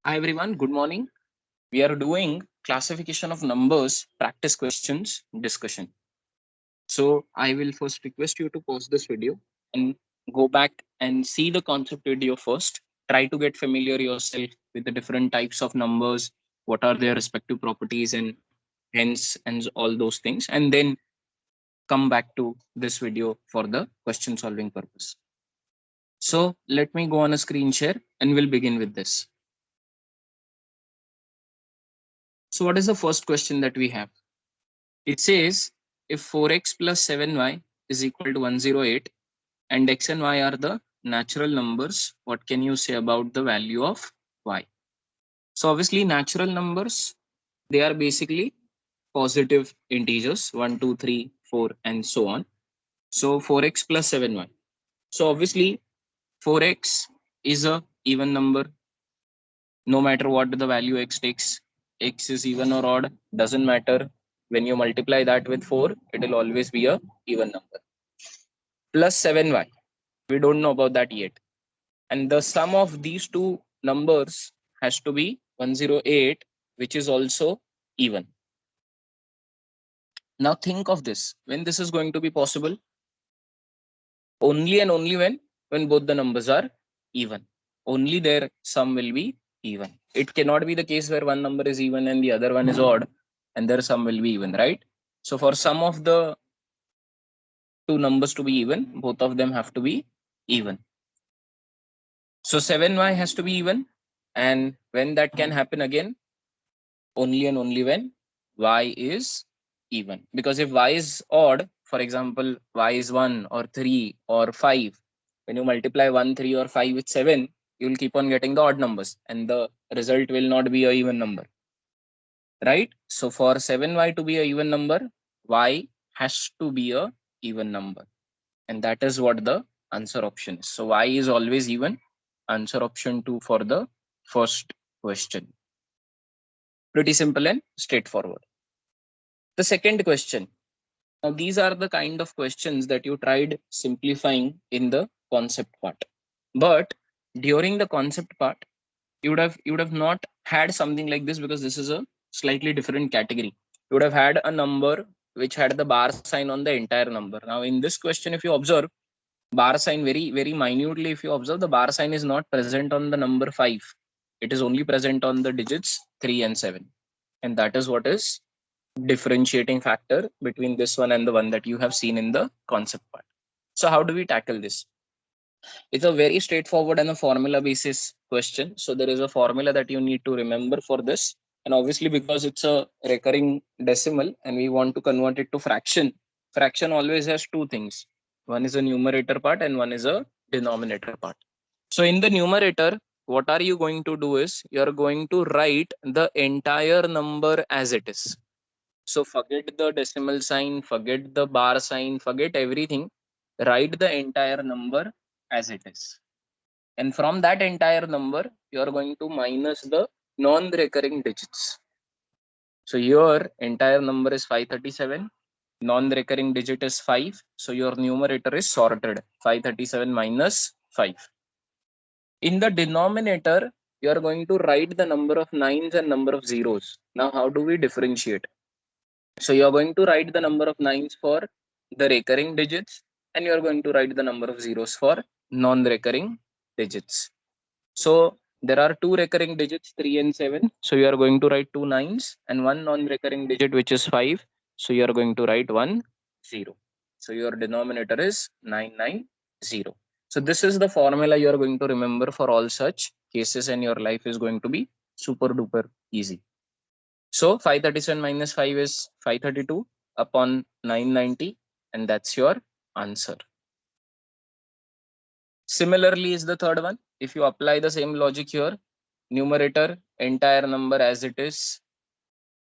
Hi everyone, good morning. We are doing classification of numbers, practice questions, discussion. So I will first request you to pause this video and go back and see the concept video first. Try to get familiar yourself with the different types of numbers, what are their respective properties and hence and all those things, and then come back to this video for the question solving purpose. So let me go on a screen share and we'll begin with this. So what is the first question that we have? It says if 4x plus 7y is equal to 108 and x and y are the natural numbers, what can you say about the value of y? So obviously natural numbers, they are basically positive integers 1, 2, 3, 4 and so on. So 4x plus 7y. So obviously 4x is a even number no matter what the value x takes. X is even or odd, doesn't matter. When you multiply that with 4, it will always be a even number. Plus 7y, we don't know about that yet. And the sum of these two numbers has to be 108, which is also even. Now think of this. When this is going to be possible? Only and only when both the numbers are even. Only their sum will be even. It cannot be the case where one number is even and the other one is odd and their sum will be even, right? So for some of the two numbers to be even, both of them have to be even. So 7y has to be even. And when that can happen again? Only and only when y is even. Because if y is odd, for example, y is 1 or 3 or 5, when you multiply 1, 3 or 5 with 7, you will keep on getting the odd numbers and the result will not be a even number, right? So for 7y to be a even number, y has to be a even number. And that is what the answer option is. So y is always even. Answer option 2 for the first question. Pretty simple and straightforward. The second question. Now, these are the kind of questions that you tried simplifying in the concept part. But during the concept part, you would have not had something like this because this is a slightly different category. You would have had a number which had the bar sign on the entire number. Now, in this question, if you observe, bar sign very minutely, if you observe, the bar sign is not present on the number 5. It is only present on the digits 3 and 7. And that is what is differentiating factor between this one and the one that you have seen in the concept part. So how do we tackle this? It's a very straightforward and a formula basis question. So there is a formula that you need to remember for this. And obviously because it's a recurring decimal and we want to convert it to fraction, fraction always has two things. One is a numerator part and one is a denominator part. So in the numerator, what are you going to do is you're going to write the entire number as it is. So forget the decimal sign, forget the bar sign, forget everything. Write the entire number as it is. And from that entire number, you are going to minus the non-recurring digits. So your entire number is 537. Non-recurring digit is 5. So your numerator is sorted. 537 minus 5. In the denominator, you are going to write the number of nines and number of zeros. Now, how do we differentiate? So you are going to write the number of nines for the recurring digits and you are going to write the number of zeros for non-recurring digits. So there are two recurring digits, 3 and 7. So you are going to write two nines and one non-recurring digit, which is 5. So you are going to write 1 0. So your denominator is 990. So this is the formula you are going to remember for all such cases and your life is going to be super duper easy. So 537 minus 5 is 532 upon 990 and that's your answer. Similarly is the third one. If you apply the same logic here, numerator entire number as it is,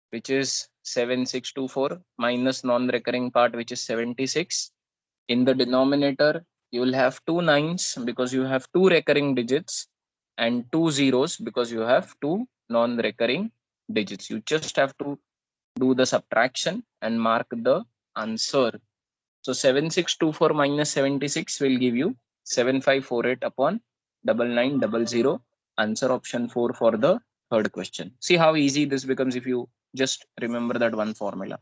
which is 7624 minus non-recurring part, which is 76. In the denominator, you will have two nines because you have two recurring digits and two zeros because you have two non-recurring digits. You just have to do the subtraction and mark the answer. So 7624 minus 76 will give you 7548 upon 9900. Answer option 4 for the third question. See how easy this becomes if you just remember that one formula.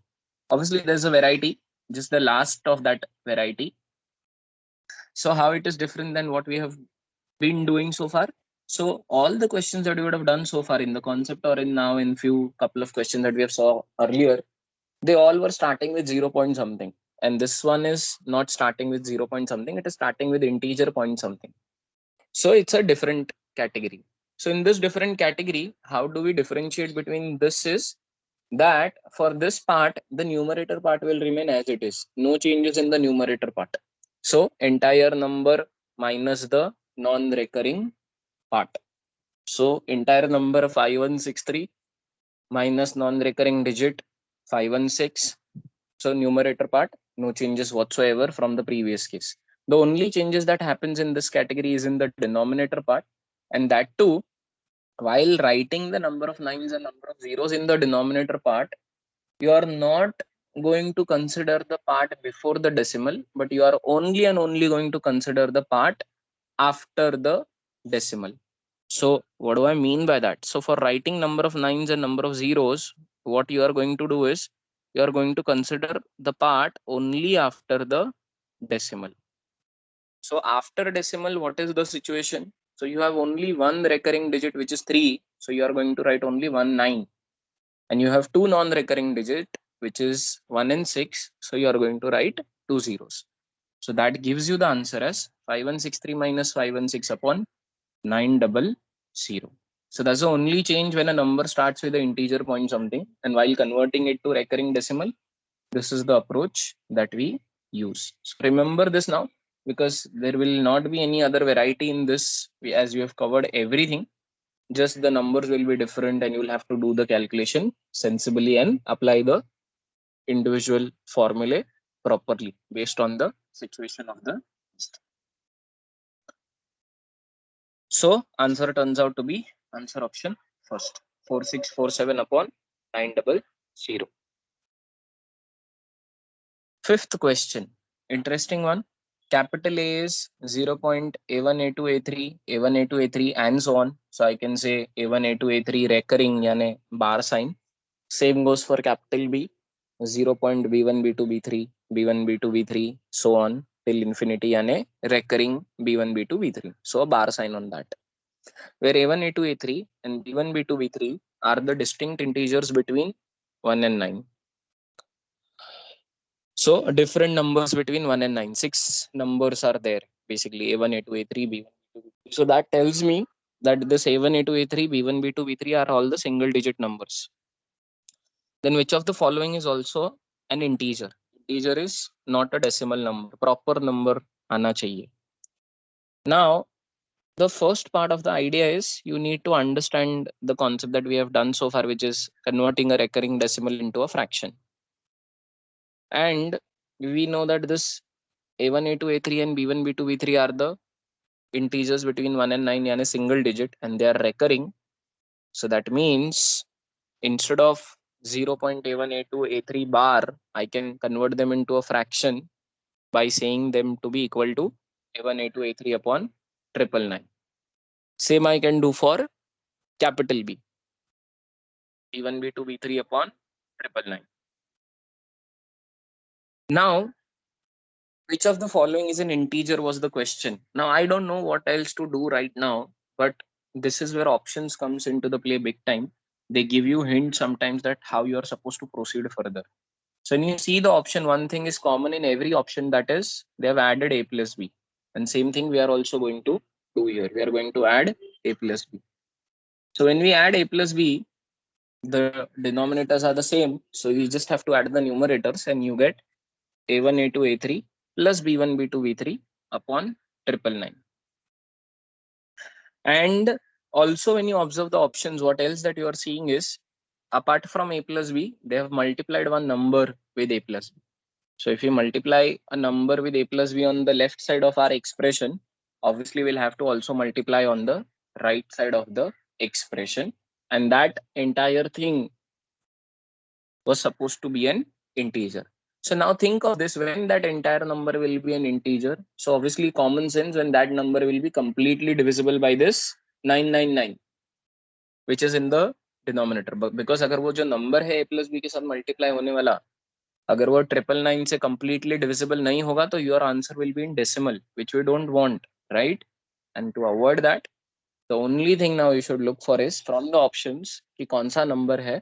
Obviously, there's a variety, just the last of that variety. So how it is different than what we have been doing so far? So all the questions that we would have done so far in the concept or in now in few couple of questions that we have saw earlier, they all were starting with 0 point something. And this one is not starting with 0 point something, it is starting with integer point something. So it's a different category. So in this different category, how do we differentiate between this is that for this part, the numerator part will remain as it is. No changes in the numerator part. So entire number minus the non-recurring part. So entire number 5163 minus non-recurring digit 516. So numerator part, no changes whatsoever from the previous case. The only changes that happens in this category is in the denominator part, and that too, while writing the number of nines and number of zeros in the denominator part, you are not going to consider the part before the decimal, but you are only and only going to consider the part after the decimal. So what do I mean by that? So for writing number of nines and number of zeros, what you are going to do is you are going to consider the part only after the decimal. So after decimal, what is the situation? So you have only one recurring digit, which is 3. So you are going to write only 1 9. And you have two non-recurring digit, which is 1 and 6. So you are going to write two zeros. So that gives you the answer as 5163 minus 516 upon 900. So that's the only change when a number starts with an integer point something. And while converting it to recurring decimal, this is the approach that we use. So remember this now, because there will not be any other variety in this as you have covered everything. Just the numbers will be different and you will have to do the calculation sensibly and apply the individual formulae properly based on the situation of the system. So answer turns out to be answer option first, 4647 upon 900. Fifth question, interesting one. Capital A is 0.A1, A2, A3, A1, A2, A3, and so on. So I can say A1, A2, A3 recurring, yani bar sign. Same goes for capital B, 0.B1, B2, B3, B1, B2, B3, so on till infinity, and recurring B1, B2, B3. So a bar sign on that. Where A1, A2, A3 and B1, B2, B3 are the distinct integers between 1 and 9. So different numbers between 1 and 9. 6 numbers are there, basically A1, A2, A3, B1, B2, B3. So that tells me that this A1, A2, A3, B1, B2, B3 are all the single digit numbers. Then which of the following is also an integer? Integer is not a decimal number, proper number आना चाहिए. Now, the first part of the idea is you need to understand the concept that we have done so far, which is converting a recurring decimal into a fraction. And we know that this A1, A2, A3 and B1, B2, B3 are the integers between 1 and 9, yani single digit, and they are recurring. So that means instead of 0.A1, A2, A3 bar, I can convert them into a fraction by saying them to be equal to A1, A2, A3 upon 999. Same I can do for capital B, B1, B2, B3 upon 999. Now, which of the following is an integer was the question. Now, I don't know what else to do right now, but this is where options comes into the play big time. They give you hints sometimes that how you are supposed to proceed further. So when you see the option, one thing is common in every option, that is they have added A plus B. And same thing we are also going to do here. We are going to add A plus B. So when we add A plus B, the denominators are the same. So you just have to add the numerators and you get A1, A2, A3 plus B1, B2, B3 upon 999. And also when you observe the options, what else that you are seeing is apart from A plus B, they have multiplied one number with A plus B. So if you multiply a number with A plus B on the left side of our expression, obviously we'll have to also multiply on the right side of the expression. And that entire thing was supposed to be an integer. So now think of this, when that entire number will be an integer. So obviously common sense, when that number will be completely divisible by this 999 which is in the denominator, because अगर वो जो number है a plus b के साथ multiply होने वाला, अगर वो 999 से completely divisible नहीं होगा तो your answer will be in decimal, which we don't want, right? And to avoid that, the only thing now you should look for is from the options कि कौन सा नंबर है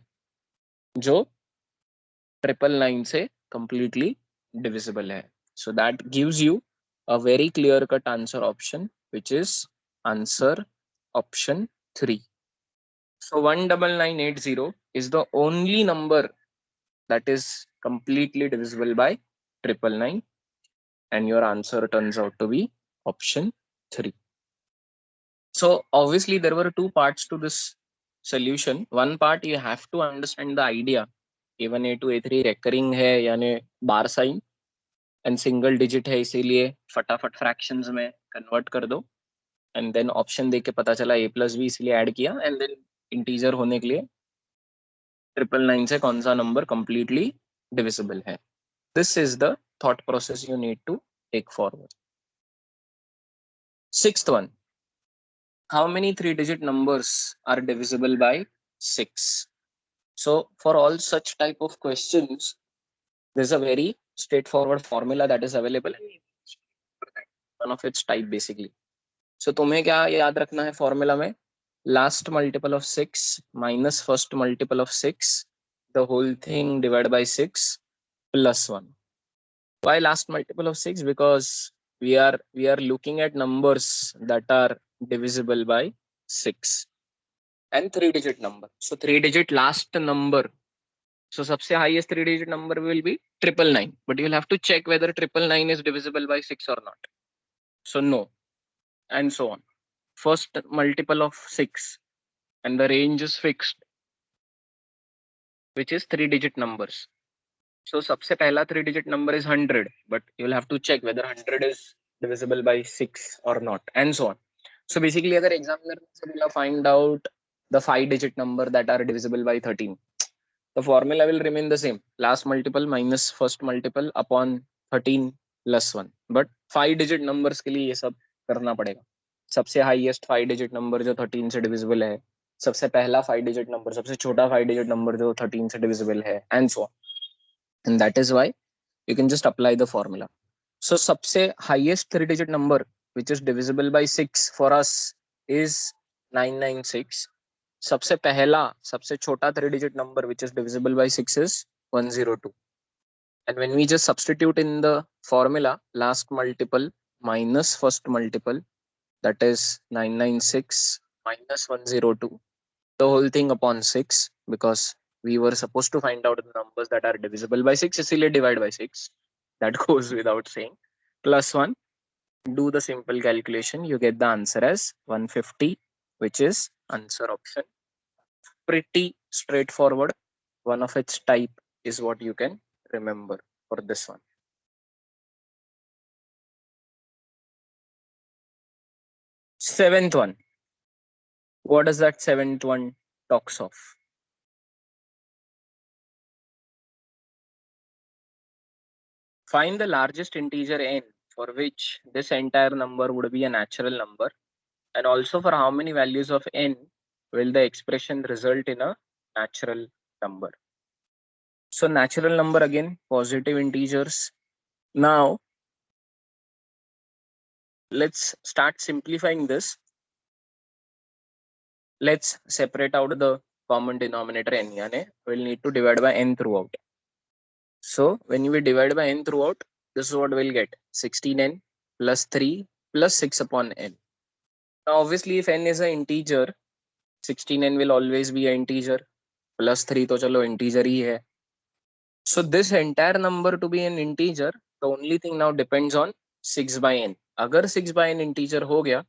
जो 999 से completely divisible है. So that gives you a very clear cut answer option, which is answer option 3. So 19980 is the only number that is completely divisible by 999, and your answer turns out to be option 3. So obviously there were two parts to this solution. One part you have to understand the idea. A1 A2 A3 recurring है यानी बार sign and single digit है, इसीलिए फटाफट fractions में convert कर दो, and then option देख के पता चला a प्लस बी, इसलिए ऐड किया, एंड देन इंटीजर होने के लिए 999 से कौन सा नंबर कंप्लीटली डिविजिबल है. This is the thought process you need to take forward. Sixth one, how many 3-digit numbers are divisible by 6? So for all such type of questions, there's a very straightforward formula that is available, one of its type basically. So तुम्हें क्या याद रखना है formula में? Last multiple of 6 minus first multiple of 6, the whole thing divided by 6 plus 1. Why last multiple of 6? Because we are looking at numbers that are divisible by 6 and 3-digit number. So 3-digit last number. So सबसे highest 3-digit number will be 999, but you'll have to check whether 999 is divisible by 6 or not. So no, and so on. First multiple of 6 and the range is fixed, which is 3-digit numbers. So सबसे पहला 3-digit number is 100, but you'll have to check whether 100 is divisible by 6 or not, and so on. So basically अगर examiner will find out the 5-digit number that are divisible by 13, the formula will remain the same, last multiple minus first multiple upon 13 plus 1, but 5-digit numbers के लिए ये सब करना पड़ेगा. सबसे highest 5-digit number जो 13 से divisible है, सबसे पहला 5-digit number, सबसे छोटा 5-digit number जो 13 से divisible है, and so on. And that is why you can just apply the formula. So सबसे highest 3-digit number which is divisible by 6 for us is 996. सबसे पहला सबसे छोटा 3-digit number which is divisible by 6 is 102. And when we just substitute in the formula last multiple minus first multiple, that is 996 minus 102, the whole thing upon 6, because we were supposed to find out the numbers that are divisible by 6, इसलिए divide by 6, that goes without saying, plus 1, do the simple calculation, you get the answer as 150, which is answer option. Pretty straightforward, one of its type is what you can remember for this one. Seventh one, what does that seventh one talks of? Find the largest integer n for which this entire number would be a natural number, and also for how many values of n will the expression result in a natural number. So natural number, again positive integers. Now let's start simplifying this. Let's separate out the common denominator n, यानी we'll need to divide by n throughout. So when we divide by n throughout, this is what we'll get, 16n plus 3 plus 6 upon n. Now obviously if n is an integer, 16n will always be an integer, plus 3 तो चलो integer ही है. So this entire number to be an integer, the only thing now depends on 6 by n. अगर 6 by n integer हो गया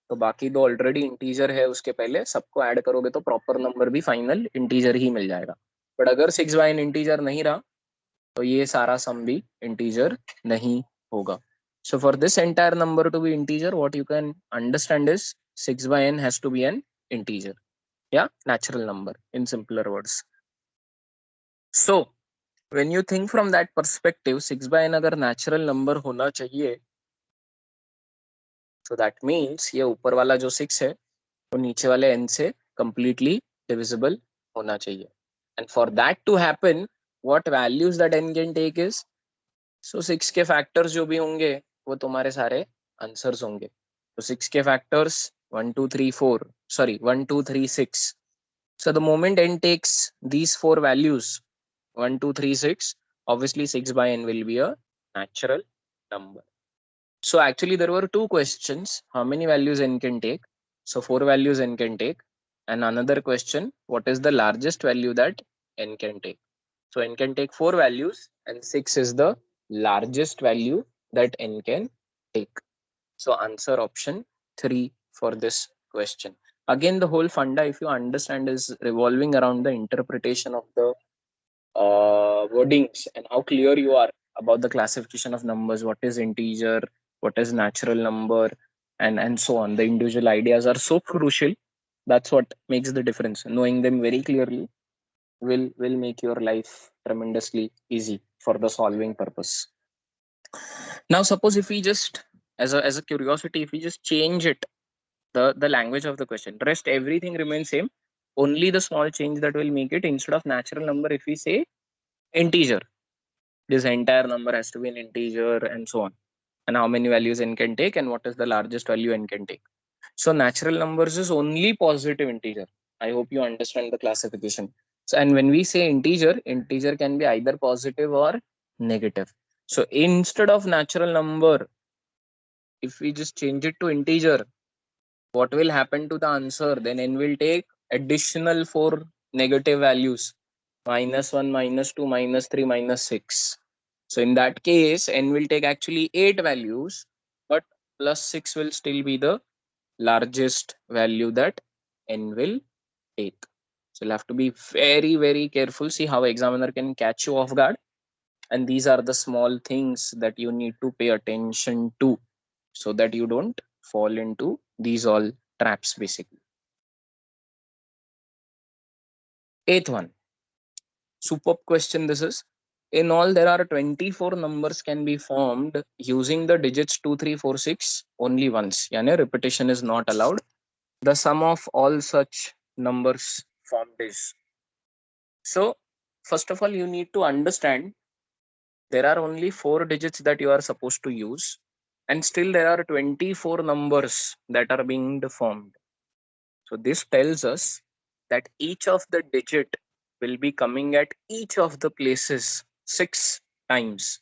तो बाकी दो already integer है, उसके पहले सबको ऐड करोगे तो प्रॉपर नंबर भी फाइनल इंटीजर ही मिल जाएगा. बट अगर 6 by n इंटीजर नहीं रहा तो ये सारा सम भी इंटीजर नहीं होगा. So for this entire number to be integer, what you can understand is 6 by n has to be an integer. Yeah, natural number in simpler words. So when you think from that perspective, 6 by n अगर natural number होना चाहिए, so that means ये ऊपर वाला जो 6 है तो नीचे वाले n से completely divisible होना चाहिए. And for that to happen, what values that n can take is, so 6 के factors जो भी होंगे वो तुम्हारे सारे आंसर्स होंगे. तो 6 के factors 1 2 3 4, sorry 1 2 3 6. So the moment n takes these four values 1 2 3 6, obviously 6 by n will be a natural number. So actually there were two questions: how many values n can take? So four values n can take. And another question: what is the largest value that n can take? So n can take four values and 6 is the largest value that n can take. So answer option 3 for this question. Again, the whole funda, if you understand, is revolving around the interpretation of the wordings and how clear you are about the classification of numbers, what is integer, what is natural number, and so on. The individual ideas are so crucial. That's what makes the difference. Knowing them very clearly will make your life tremendously easy for the solving purpose. Now, suppose if we just, as a curiosity, if we just change it, the language of the question, rest everything remains same. Only the small change that will make it, instead of natural number, if we say integer, this entire number has to be an integer and so on. And how many values n can take and what is the largest value n can take. So natural numbers is only positive integer. I hope you understand the classification. So, and when we say integer, integer can be either positive or negative. So instead of natural number, if we just change it to integer, what will happen to the answer? Then n will take additional four negative values: -1, -2, -3, -6. So in that case, n will take actually 8 values, but plus 6 will still be the largest value that n will take. So you'll have to be very, very careful. See how examiner can catch you off guard. And these are the small things that you need to pay attention to so that you don't fall into these all traps basically. Eighth one, superb question this is. In all, there are 24 numbers can be formed using the digits 2, 3, 4, 6 only once. Yani repetition is not allowed. The sum of all such numbers formed is. So, first of all, you need to understand there are only 4 digits that you are supposed to use, and still there are 24 numbers that are being formed. So this tells us that each of the digit will be coming at each of the places 6 times.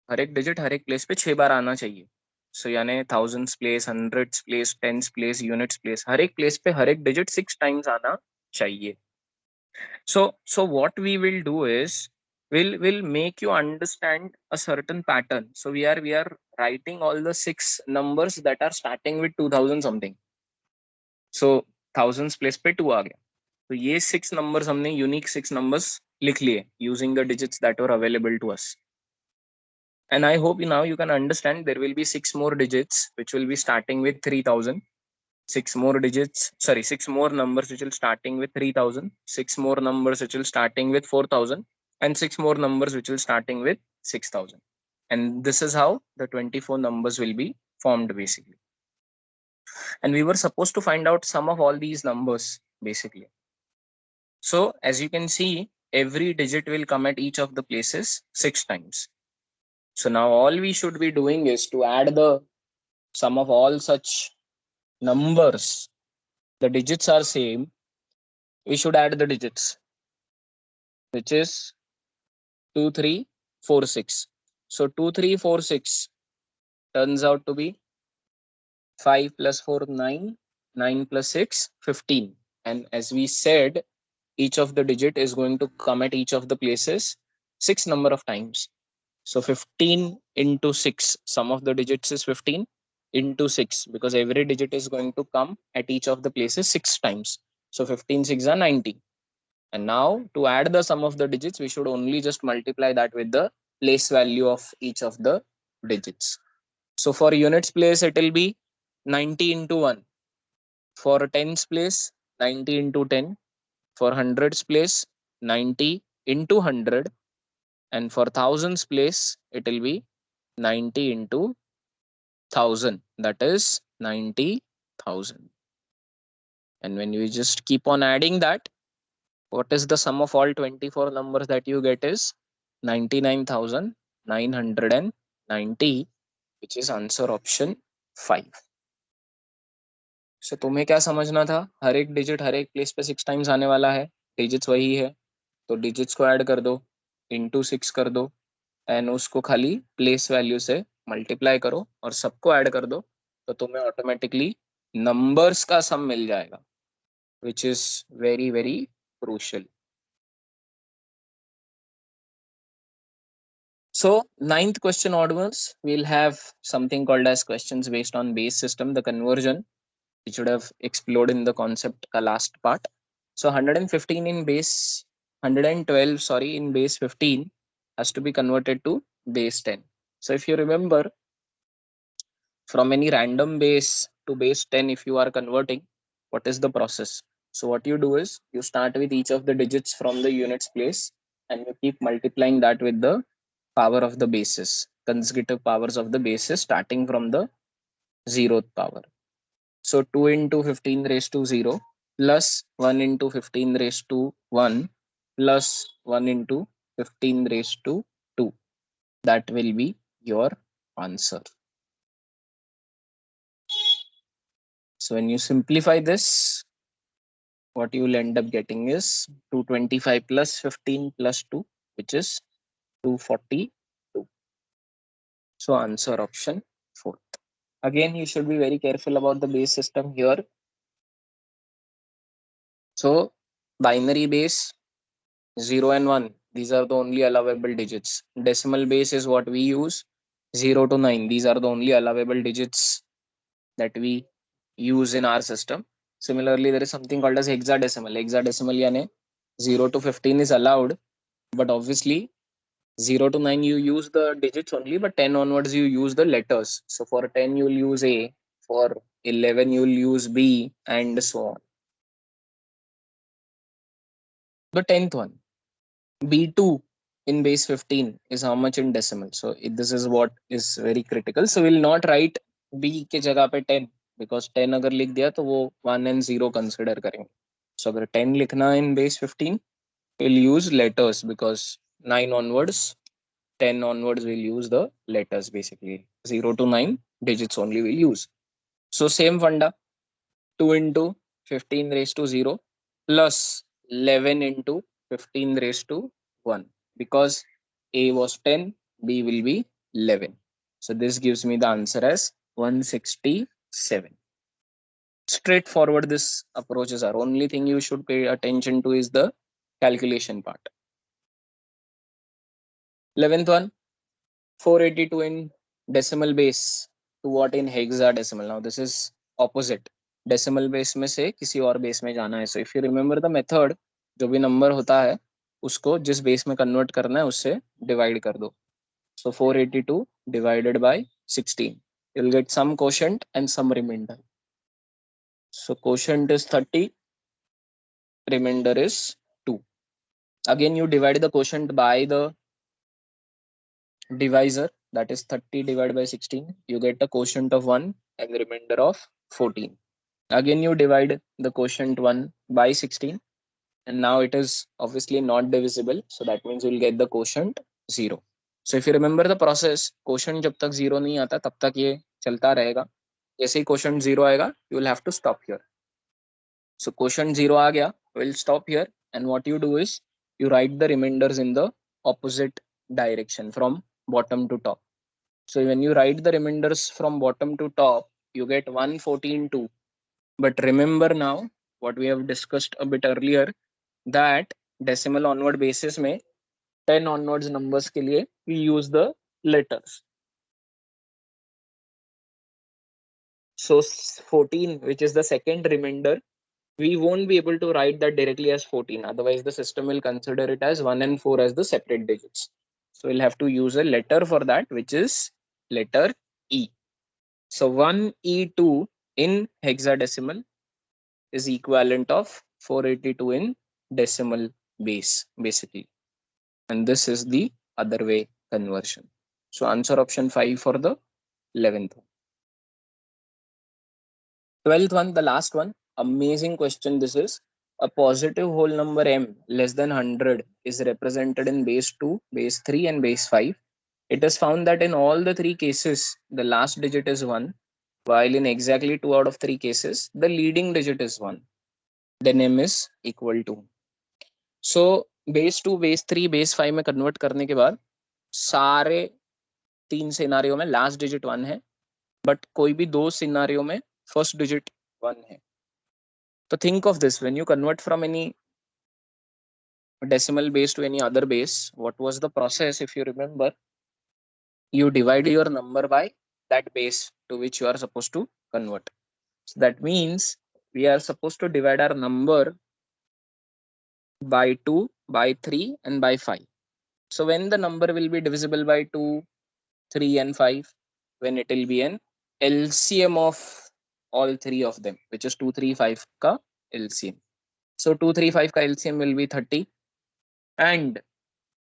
हर एक digit हर एक place पे 6 बार आना चाहिए. So यानी thousands place, hundreds place, tens place, units place, हर एक place पे हर एक digit 6 times आना चाहिए. So what we will do is will make you understand a certain pattern. So we are writing all the 6 numbers that are starting with 2000 something. So thousands place पे 2 आ गया. तो ये 6 numbers हमने unique 6 numbers लिख लिए using the digits that were available to us. And I hope now you can understand there will be 6 more digits which will be starting with 3000. 6 more digits, sorry, 6 more numbers which will starting with 3000, 6 more numbers which will starting with 4000, and 6 more numbers which will starting with 6000. And this is how the 24 numbers will be formed basically. And we were supposed to find out sum of all these numbers basically. So as you can see, every digit will come at each of the places 6 times. So now all we should be doing is to add the sum of all such numbers. The digits are same. We should add the digits, which is 2, 3, 4, 6. So 2, 3, 4, 6 turns out to be 5 plus 4, 9, 9 plus 6, 15. And as we said, each of the digit is going to come at each of the places 6 number of times. So 15 into 6, sum of the digits is 15 into 6, because every digit is going to come at each of the places 6 times. So 15 6 are 90. And now to add the sum of the digits, we should only just multiply that with the place value of each of the digits. So for units place, it will be 90 into 1. For tens place, 90 into 10. For hundreds place, 90 into 100. And for thousands place, it will be 90 into 1000. That is 90,000. And when you just keep on adding that, what is the sum of all 24 numbers that you get is 99,990, which is answer option 5. So तुम्हें क्या समझना था, हर एक digit हर एक place पे 6 times आने वाला है, डिजिट्स वही है, तो डिजिट्स को ऐड कर दो, इंटू 6 कर दो, एंड उसको खाली प्लेस वैल्यू से मल्टीप्लाई करो और सबको ऐड कर दो, तो तुम्हें ऑटोमेटिकली नंबर्स का सम मिल जाएगा, which is very very crucial. So ninth question onwards, we'll have something called as questions based on base system, the conversion, which would have explored in the concept ka last part. So 115 in base, 112, sorry, in base 15 has to be converted to base 10. So if you remember, from any random base to base 10, if you are converting, what is the process? So what you do is you start with each of the digits from the units place and you keep multiplying that with the power of the bases, consecutive powers of the bases starting from the zeroth power. So 2 into 15 raised to 0 plus 1 into 15 raised to 1 plus 1 into 15 raised to 2. That will be your answer. So when you simplify this, what you will end up getting is 225 plus 15 plus 2, which is 242. So answer option 4. Again, you should be very careful about the base system here. So binary base 0 and 1, these are the only allowable digits. Decimal base is what we use, 0 to 9, these are the only allowable digits that we use in our system. Similarly, there is something called as hexadecimal. Hexadecimal yani 0 to 15 is allowed, but obviously 0 to 9 you use the digits only, but 10 onwards you use the letters. So for 10 you'll use A, for 11 you'll use B, and so on. The 10th one, B2 in base 15 is how much in decimal? So this is what is very critical. So we'll not write B के जगह पे 10, because 10 अगर लिख दिया तो वो 1 and 0 consider करेंगे. So अगर 10 लिखना in base 15, we'll use letters, because 9 onwards, 10 onwards we'll use the letters basically. 0 to 9 digits only we'll use. So same funda, 2 into 15 raised to 0 plus 11 into 15 raised to 1, because A was 10, B will be 11. So this gives me the answer as 167. Straightforward this approaches are. Only thing you should pay attention to is the calculation part. 11th one, 482 in decimal base to what in hexadecimal. Now this is opposite. Decimal base में से किसी और base में जाना है. So if you remember the method, जो भी number होता है उसको जिस base में convert करना है उससे divide कर दो. So 482 divided by 16. You'll get some quotient and some remainder. So quotient is 30, remainder is 2. Again you divide the quotient by the divisor, that is 30 divided by 16, you get a quotient of 1 and the remainder of 14. Again you divide the quotient 1 by 16, and now it is obviously not divisible, so that means you will get the quotient 0. So if you remember the process, quotient जब तक 0 नहीं आता तब तक ये चलता रहेगा. जैसे ही quotient 0 आएगा, you will have to stop here. So quotient 0 आ गया, we'll stop here, and what you do is you write the remainders in the opposite direction from bottom to top. So when you write the remainders from bottom to top, you get 114, 2. But remember now what we have discussed a bit earlier, that decimal onward basis में 10 onwards numbers के लिए we use the letters. So 14, which is the second remainder, we won't be able to write that directly as 14. Otherwise, the system will consider it as 1 and 4 as the separate digits. So we'll have to use a letter for that, which is letter E. So 1E2 in hexadecimal is equivalent of 482 in decimal base, basically. And this is the other way conversion. So answer option 5 for the 11th one. 12th one, the last one, Amazing question this is. A positive whole number m less than 100 is represented in base 2, base 3 and base 5. It is found that in all the three cases, the last digit is 1, while in exactly 2 out of 3 cases, the leading digit is 1. Then m is equal to. So base 2, base 3, base 5 में convert करने के बाद सारे 3 scenario में last digit 1 है, but कोई भी 2 scenario में फर्स्ट डिजिट 1 है. तो think of this, when you convert from any decimal base to any other base, what was the process? If you remember, you divide your number by that base to which you are supposed to convert. So that means we are supposed to divide our number by 2, by 3 and by 5. So when the number will be divisible by 2, 3 and 5, when it will be an LCM of all three of them, which is 2, 3, 5 ka LCM. So 2, 3, 5 ka LCM will be 30, and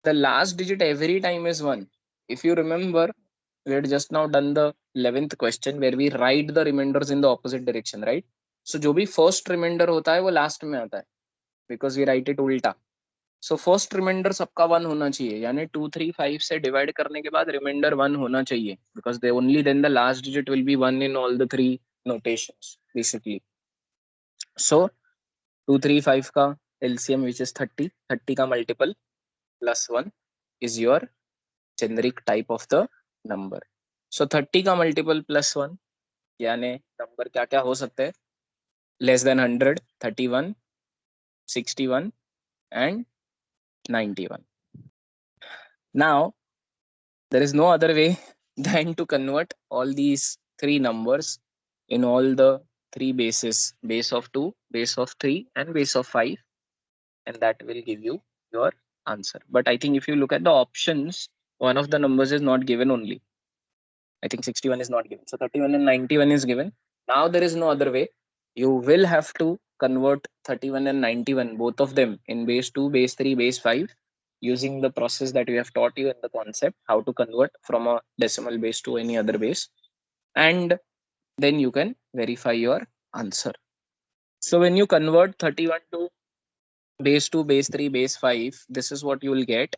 the last digit every time is 1. If you remember, we had just now done the 11th question where we write the remainders in the opposite direction, right? So जो भी first remainder होता है वो last में आता है, because we write it उल्टा. So first remainder सबका 1 होना चाहिए, यानी 2, 3, 5 से divide करने के बाद remainder 1 होना चाहिए, because they only then the last digit will be 1 in all the three notations basically. So 2, 3, 5 का LCM which is 30, 30 का multiple plus 1 is your generic type of the number. So 30 का multiple plus 1, यानी number क्या क्या हो सकते हैं? Less than 100, 31, 61 and 91. Now there is no other way than to convert all these three numbers in all the three bases, base of 2, base of 3 and base of 5, and that will give you your answer. But I think if you look at the options, one of the numbers is not given only. I think 61 is not given. So 31 and 91 is given. Now there is no other way. You will have to convert 31 and 91, both of them, in base 2, base 3, base 5, using the process that we have taught you in the concept, how to convert from a decimal base to any other base. And then you can verify your answer. So when you convert 31 to base 2, base 3, base 5, this is what you will get.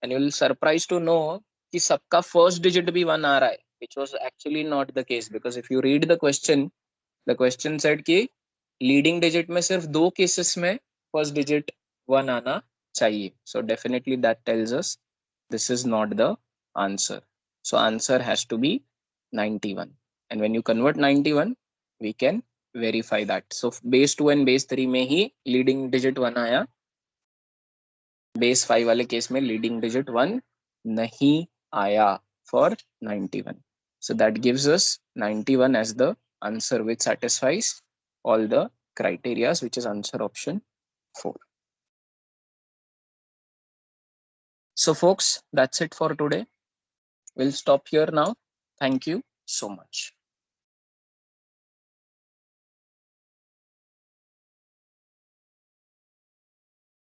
And you will surprised to know कि सबका first digit भी 1 आ रहा है, which was actually not the case, because if you read the question said कि leading digit में सिर्फ 2 cases में first digit 1 आना चाहिए. So definitely that tells us this is not the answer. So answer has to be 91. And when you convert 91, we can verify that. So base 2 and base 3 में ही leading digit 1 आया, base 5 वाले case में leading digit 1 नहीं आया for 91. So that gives us 91 as the answer which satisfies all the criteria, which is answer option 4. So folks, that's it for today. We'll stop here now. Thank you so much.